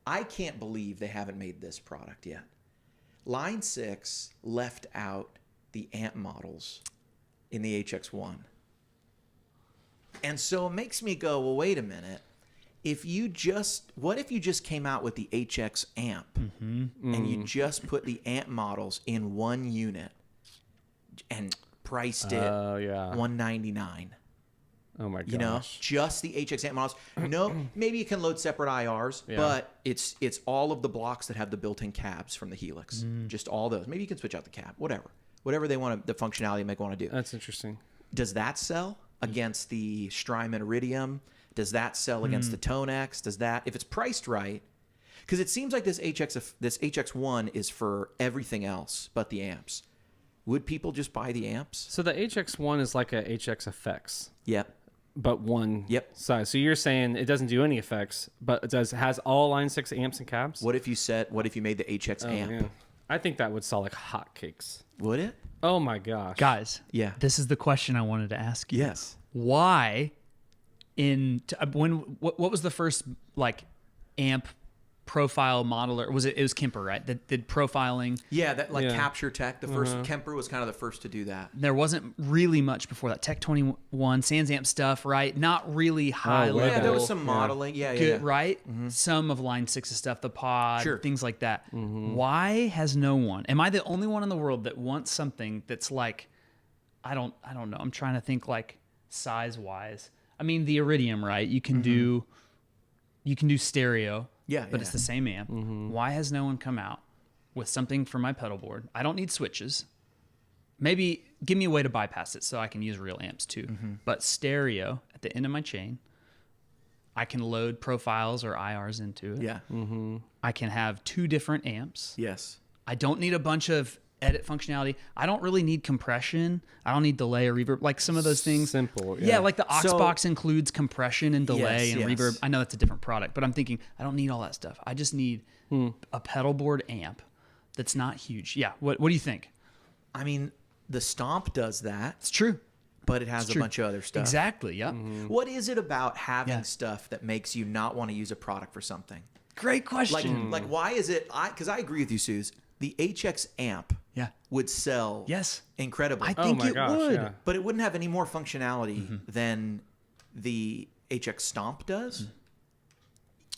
I can't believe they haven't made this product yet. Line 6 left out the amp models in the HX1. And so it makes me go, well, wait a minute. What if you just came out with the HX amp and you just put the amp models in one unit and priced it $199? Oh my gosh. You know, just the HX amp models. No, maybe you can load separate IRs, but it's all of the blocks that have the built-in cabs from the Helix. Just all those. Maybe you can switch out the cab. Whatever they want, the functionality they might want to do. That's interesting. Does that sell against the Strymon Iridium? Does that sell against the Tonex? Does that, if it's priced right? Because it seems like this HX1 is for everything else but the amps. Would people just buy the amps? So the HX1 is like a HX Effects. Yep. But one size. So you're saying it doesn't do any effects, but it has all Line 6 amps and cabs? What if you made the HX amp? Yeah. I think that would sell like hotcakes. Would it? Oh my gosh. Guys, this is the question I wanted to ask you. Yes. Why what was the first like amp profile modeler? It was Kemper, right? That did profiling. Yeah, that Capture Tech. The first Kemper was kind of the first to do that. There wasn't really much before that. Tech 21, SansAmp stuff, right? Not really high level. Yeah, there was some modeling. Yeah, good, right? Some of Line 6's stuff, the pod, things like that. Why has no one? Am I the only one in the world that wants something that's like, I don't know. I'm trying to think like size wise. I mean, the Iridium, right? You can do stereo. Yeah, but it's the same amp. Why has no one come out with something for my pedal board? I don't need switches. Maybe give me a way to bypass it so I can use real amps too. But stereo at the end of my chain, I can load profiles or IRs into it. Yeah. I can have 2 different amps. Yes. I don't need a bunch of edit functionality. I don't really need compression. I don't need delay or reverb. Like some of those things. Simple. Yeah, like the Auxbox includes compression and delay and yes. reverb. I know that's a different product, but I'm thinking I don't need all that stuff. I just need a pedal board amp that's not huge. Yeah. What do you think? I mean, the Stomp does that. It's true. But it has a bunch of other stuff. Exactly. Yeah. What is it about having stuff that makes you not want to use a product for something? Great question. Like why is it? Because I agree with you, Suze. The HX amp would sell incredibly. I think it would. Yeah. But it wouldn't have any more functionality than the HX Stomp does.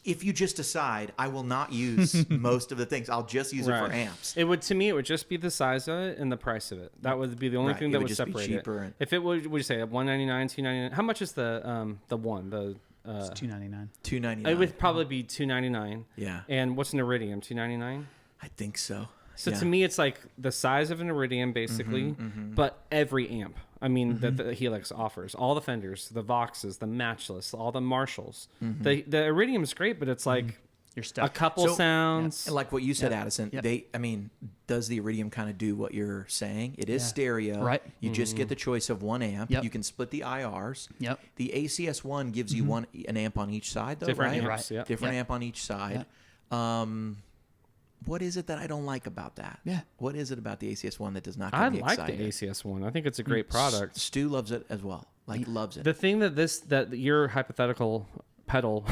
If you just decide, I will not use most of the things. I'll just use it for amps. To me, it would just be the size of it and the price of it. That would be the only thing that would separate it. If it would you say $199, $299? How much is the one? It's $299. $299. It would probably be $299. Yeah. And what's an Iridium? $299. I think so. So to me, it's like the size of an Iridium, basically, but every amp. I mean, that the Helix offers. All the Fenders, the Voxes, the Matchless, all the Marshalls. The Iridium is great, but it's like You're stuck. a couple sounds. Like what you said, Addison, does the Iridium kind of do what you're saying? It is stereo. Right. You just get the choice of one amp. Yep. You can split the IRs. Yep. The ACS1 gives you an amp on each side, though, Different right? amps, yep. Different amp on each side. Yep. What is it that I don't like about that? Yeah. What is it about the ACS1 that does not get I me like excited? the ACS one. I think it's a great product. Stu loves it as well. Loves it. The thing that your hypothetical pedal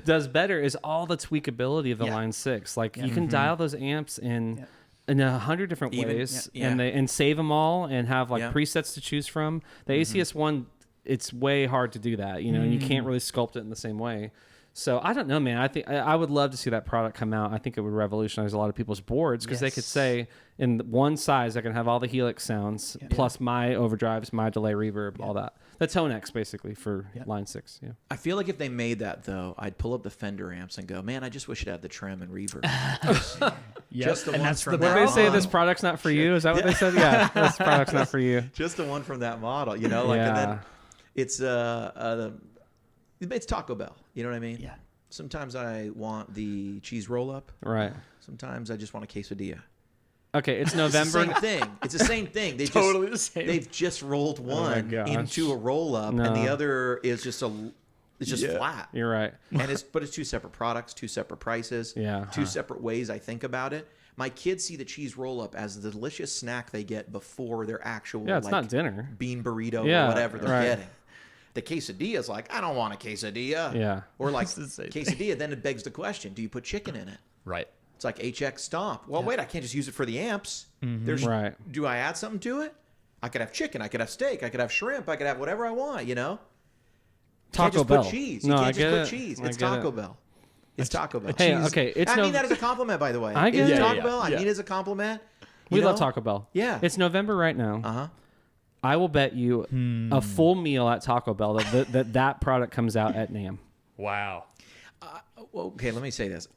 does better is all the tweakability of the Line 6. Like you can dial those amps in 100 different ways and save them all and have presets to choose from. The ACS1, it's way hard to do that, and you can't really sculpt it in the same way. So I don't know, man. I think I would love to see that product come out. I think it would revolutionize a lot of people's boards because they could say in one size I can have all the Helix sounds plus my overdrives, my delay, reverb, all that. The Tonex basically for Line 6. Yeah. I feel like if they made that though, I'd pull up the Fender amps and go, man, I just wish it had the trim and reverb. Just the ones from that Did they say model. this product's not for you? Is that what they said? Yeah, this product's not for you. Just the one from that model, and then it's it's Taco Bell. You know what I mean? Yeah. Sometimes I want the cheese roll up. Right. Sometimes I just want a quesadilla. Okay, it's November. It's the same thing. They Totally the same. They've just rolled one into a roll up, and the other is just flat. You're right. And it's two separate products, two separate prices, two separate ways I think about it. My kids see the cheese roll up as the delicious snack they get before their actual it's not dinner. bean burrito or whatever they're getting. The quesadilla is like, I don't want a quesadilla. Yeah. Or like quesadilla, then it begs the question, do you put chicken in it? Right. It's like HX Stomp. Well, wait, I can't just use it for the amps. Right. Do I add something to it? I could have chicken. I could have steak. I could have shrimp. I could have whatever I want, you know? Taco you can't Bell. Just put cheese. No, You I can't get just it. put cheese. I It's get Taco it. Bell. It's Taco Bell. Hey, okay. It's I mean that as a compliment, by the way. I get It's it. Taco Yeah, Bell. I yeah. mean it as a compliment. We You love know? Taco Bell. Yeah. It's November right now. Uh-huh. I will bet you a full meal at Taco Bell that product comes out at NAMM. Wow. Well, okay, let me say this.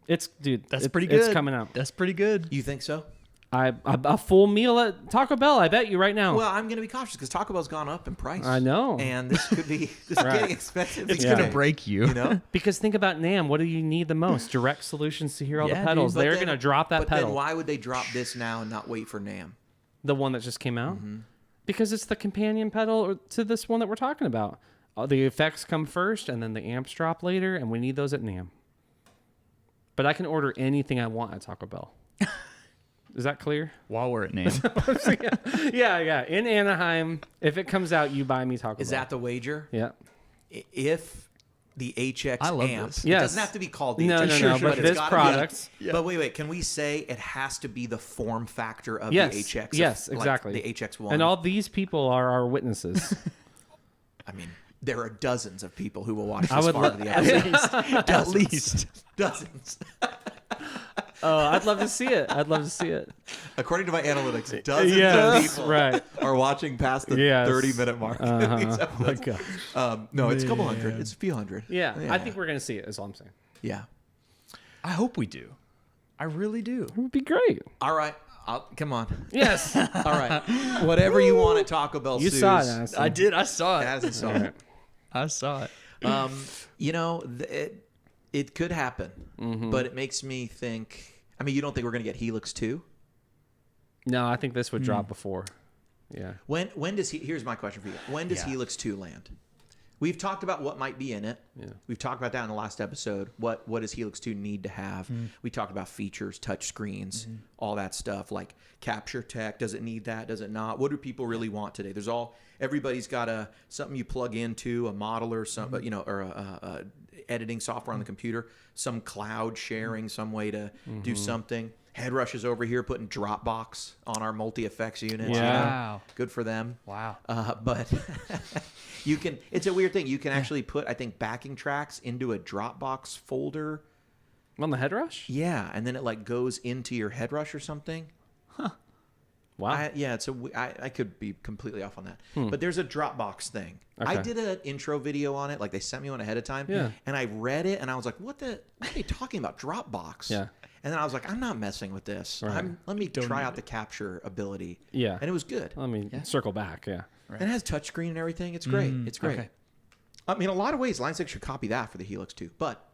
It's That's pretty good. It's coming out. That's pretty good. You think so? A full meal at Taco Bell. I bet you right now. Well, I'm going to be cautious because Taco Bell's gone up in price. I know. And this could be this is Right. getting expensive. It's Yeah. gonna break you. You know? Because think about NAMM. What do you need the most? Direct solutions to hear all Yeah, the pedals. But They're then- going to drop that but pedal. then why would they drop this now and not wait for NAMM? The one that just came out? Mm-hmm. Because it's the companion pedal to this one that we're talking about. The effects come first, and then the amps drop later, and we need those at NAMM. But I can order anything I want at Taco Bell. Is that clear? While we're at NAMM. Yeah. In Anaheim, if it comes out, you buy me Taco Is Bell. that the wager? Yeah. If the HX I love amp, this. it Yes. doesn't have to be called the No, HX. no, no, but it's this gotta product- be- But wait, can we say it has to be the form factor of Yes. the HX? Yes, like exactly. the HX1. And all these people are our witnesses. I mean, there are dozens of people who will watch I this would part of the episode. At least. Dozens. Oh, I'd love to see it. I'd love to see it. According to my analytics, dozens Yes, of people right. are watching past the Yes. 30-minute mark. of these Oh my episodes. gosh. No, it's a couple hundred. It's a few hundred. Yeah, I think we're going to see it, is all I'm saying. Yeah. I hope we do. I really do. It would be great. All right. Come on. Yes. All right. Whatever you want at Taco Bell. You Suze, saw it, Addison. I did. I saw it. Addison saw All it. right. I saw it. You know, it could happen, but it makes me think. I mean, you don't think we're going to get Helix 2? No, I think this would drop before. Yeah. When does he? Here's my question for you. When does Yeah. Helix 2 land? We've talked about what might be in it. Yeah. We've talked about that in the last episode. What does Helix 2 need to have? We talked about features, touch screens, all that stuff, like capture tech. Does it need that? Does it not? What do people really want today? Everybody's got something you plug into, a modeler, some or a editing software on the computer, some cloud sharing, some way to do something. Headrush is over here putting Dropbox on our multi-effects units. Yeah. Wow. Good for them. Wow. But you can. It's a weird thing. You can actually put, I think, backing tracks into a Dropbox folder. On the Headrush? Yeah, and then it like goes into your Headrush or something. Wow. I could be completely off on that. But there's a Dropbox thing. I Okay. did an intro video on it. Like they sent me one ahead of time. Yeah. And I read it and I was like, what are they talking about? Dropbox. Yeah. And then I was like, I'm not messing with this. Right. Let me try out the capture ability. Yeah. And it was good. Let me circle back. Yeah. And it has touchscreen and everything. It's great. It's great. okay. I mean, a lot of ways, Line 6 should copy that for the Helix 2. But